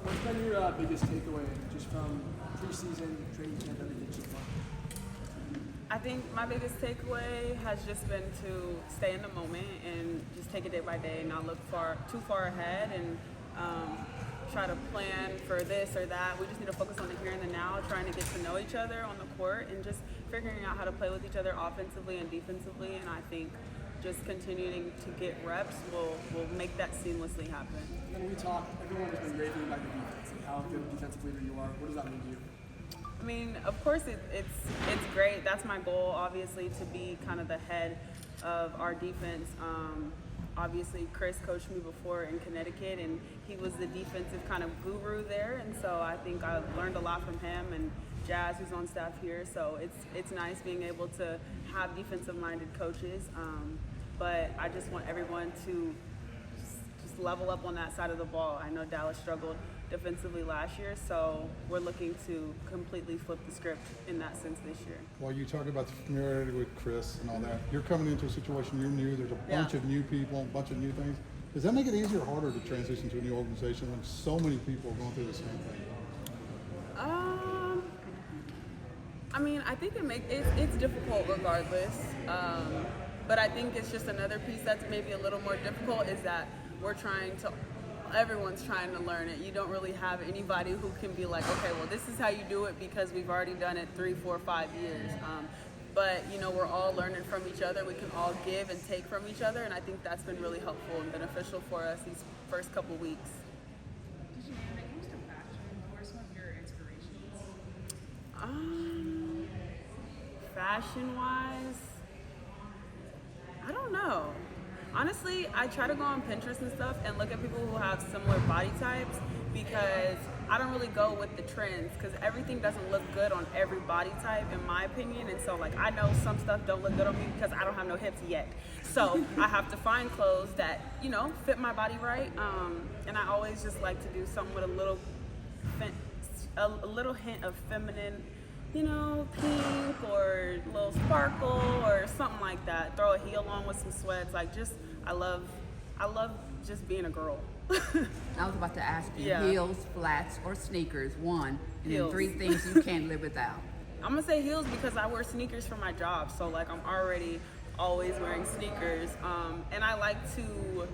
What's been your biggest takeaway just from preseason training camp, everything so far? I think my biggest takeaway has just been to stay in the moment and just take it day by day, not look too far ahead, and try to plan for this or that. We just need to focus on the here and the now, trying to get to know each other on the court and just figuring out how to play with each other offensively and defensively. And I think just continuing to get reps will make that seamlessly happen. And when we talk, everyone has been raving about your defense and how good of a defensive leader you are. What does that mean to you? I mean, of course, it's great. That's my goal, obviously, to be kind of the head of our defense. Obviously, Chris coached me before in Connecticut, and he was the defensive kind of guru there. And so I think I learned a lot from him and Jazz, who's on staff here. So it's nice being able to have defensive-minded coaches. But I just want everyone to just level up on that side of the ball. I know Dallas struggled defensively last year, so we're looking to completely flip the script in that sense this year. While you talk about the familiarity with Chris and all that, you're coming into a situation you're new, there's a bunch of new people, a bunch of new things. Does that make it easier or harder to transition to a new organization when so many people are going through the same thing? I mean, I think it's difficult regardless, but I think it's just another piece that's maybe a little more difficult is that everyone's trying to learn it. You don't really have anybody who can be like, okay, well, this is how you do it because we've already done it 3, 4, 5 years. But, we're all learning from each other. We can all give and take from each other, and I think that's been really helpful and beneficial for us these first couple weeks. DiJonai, when it comes to fashion, who are some of your inspirations? Fashion-wise, I don't know. Honestly, I try to go on Pinterest and stuff and look at people who have similar body types because I don't really go with the trends because everything doesn't look good on every body type in my opinion. And so I know some stuff don't look good on me because I don't have no hips yet. So I have to find clothes that, fit my body right. And I always just like to do something with a little hint of feminine, pink or a little sparkle or something like that. Throw a heel on with some sweats. I love just being a girl. I was about to ask you, heels, flats, or sneakers, one, and Heels. then 3 things you can't live without. I'm gonna say heels because I wear sneakers for my job, so I'm already always wearing sneakers. And I like to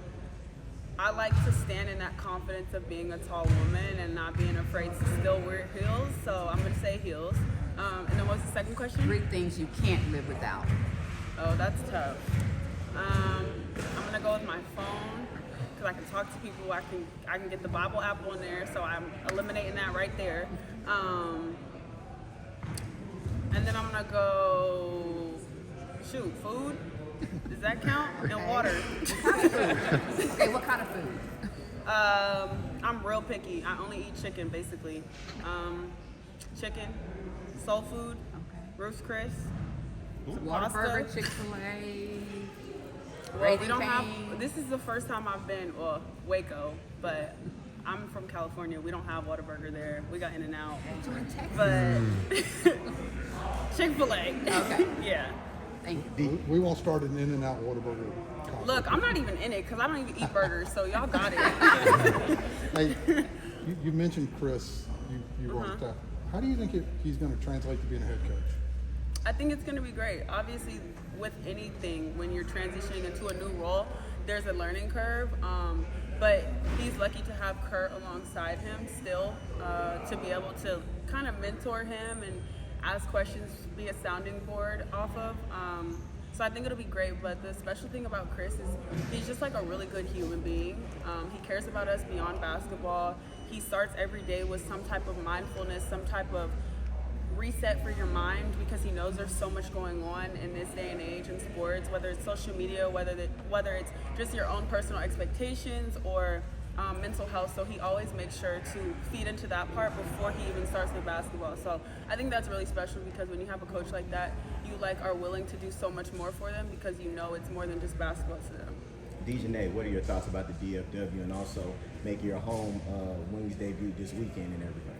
stand in that confidence of being a tall woman and not being afraid to still wear heels. So I'm gonna say heels. And then what's the second question? 3 things you can't live without. Oh, that's tough. I'm gonna go with my phone because I can talk to people. I can get the Bible app on there, so I'm eliminating that right there. And then I'm gonna go food. Does that count? Okay. And water. Okay, what kind of food? I'm real picky. I only eat chicken, basically. Chicken, soul food, Ruth's Chris, Whataburger, Chick-fil-A, Well, we don't have. This is the first time I've been, Waco, but I'm from California. We don't have Whataburger there. We got In-N-Out. So in Texas. But Chick-fil-A. Okay. Yeah. Thank you. We won't start an In-N-Out Whataburger. Look, I'm not even in it because I don't even eat burgers, so y'all got it. Hey, you mentioned Chris. You were on staff. How do you think he's going to translate to being a head coach? I think it's going to be great. Obviously, with anything, when you're transitioning into a new role, there's a learning curve. But he's lucky to have Kurt alongside him still to be able to kind of mentor him and ask questions, be a sounding board off of. So I think it'll be great. But the special thing about Chris is he's just a really good human being. He cares about us beyond basketball. He starts every day with some type of mindfulness, some type of reset for your mind because he knows there's so much going on in this day and age in sports, whether it's social media, whether it's just your own personal expectations or mental health. So he always makes sure to feed into that part before he even starts with basketball. So I think that's really special because when you have a coach like that, you are willing to do so much more for them because it's more than just basketball to them. DiJonai, what are your thoughts about the DFW and also make your home Wings debut this weekend and everything?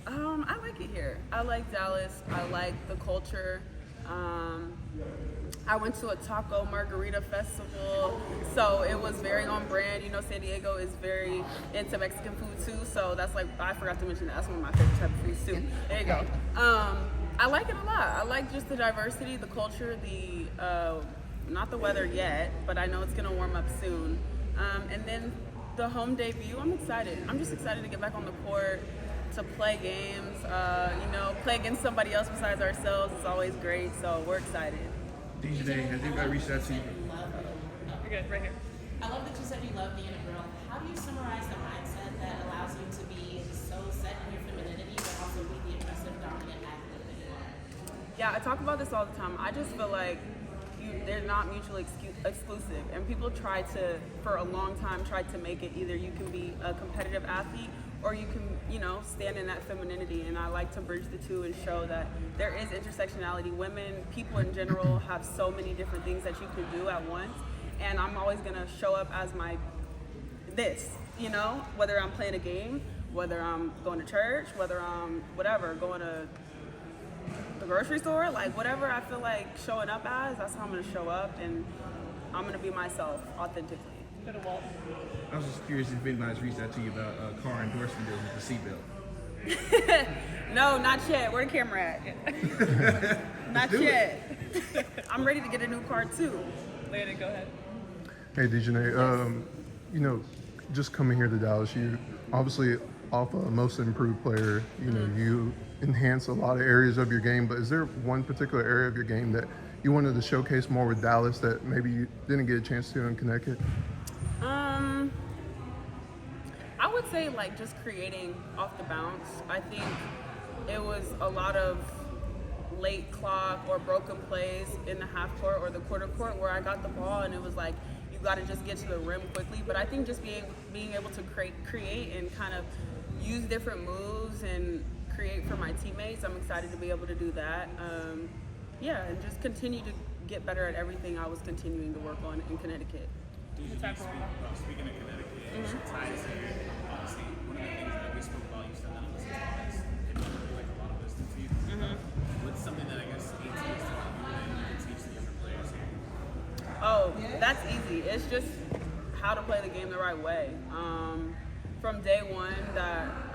I like it here. I like Dallas. I like the culture. I went to a taco margarita festival, so it was very on brand. You know, San Diego is very into Mexican food too, so that's like, I forgot to mention that's one of my favorite type of foods too. There you go. I like it a lot. I like just the diversity, the culture, not the weather yet, but I know it's gonna warm up soon. And then the home debut, I'm excited. I'm just excited to get back on the court, to play games, play against somebody else besides ourselves is always great, so we're excited. DiJonai, has anybody reached out to you? You're good, right here. I love that you said you love being a girl. How do you summarize the mindset that allows you to be so set in your femininity, but also be the aggressive, dominant athlete that you are? Yeah, I talk about this all the time. I just feel like they're not mutually exclusive, and people for a long time, tried to make it either you can be a competitive athlete or you can, stand in that femininity. And I like to bridge the two and show that there is intersectionality. Women, people in general, have so many different things that you can do at once. And I'm always gonna show up as whether I'm playing a game, whether I'm going to church, whether I'm going to the grocery store, like whatever I feel like showing up as, that's how I'm gonna show up, and I'm gonna be myself authentically. I was just curious if anybody's reached out to you about car endorsement deals with the seatbelt. No, not yet. Where the camera at? Not yet. I'm ready to get a new car too. Landon, go ahead. Hey DiJonai, just coming here to Dallas, you obviously off a most improved player, you enhance a lot of areas of your game, but is there one particular area of your game that you wanted to showcase more with Dallas that maybe you didn't get a chance to in Connecticut? I would say just creating off the bounce. I think it was a lot of late clock or broken plays in the half court or the quarter court where I got the ball and it was like you got to just get to the rim quickly. But I think just being able to create and kind of use different moves and create for my teammates, I'm excited to be able to do that. And just continue to get better at everything I was continuing to work on in Connecticut. Speaking of Connecticut, ties here. Obviously, one of the things that we spoke about, you said none of us ties. It doesn't feel like a lot of us to you. What's something that I guess AT is telling you and you can teach the younger players here? Oh, that's easy. It's just how to play the game the right way. From day one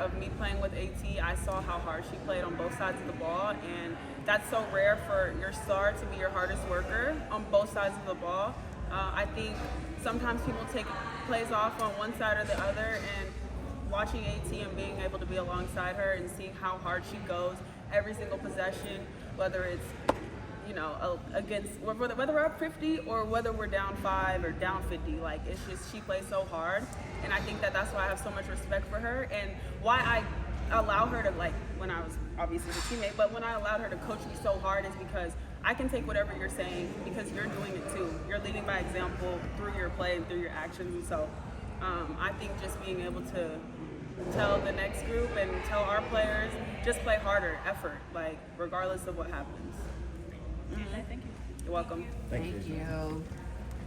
of me playing with AT, I saw how hard she played on both sides of the ball, and that's so rare for your star to be your hardest worker on both sides of the ball. I think sometimes people take plays off on one side or the other, and watching AT and being able to be alongside her and seeing how hard she goes every single possession, whether it's whether we're up 50 or whether we're down 5 or down 50, it's just she plays so hard, and I think that's why I have so much respect for her and why I allow her to when I was obviously a teammate, but when I allowed her to coach me so hard is because I can take whatever you're saying because you're doing it too. You're leading by example through your play and through your actions, and so I think just being able to tell the next group and tell our players just play harder, effort, regardless of what happens. Thank you. You're welcome. Thank you.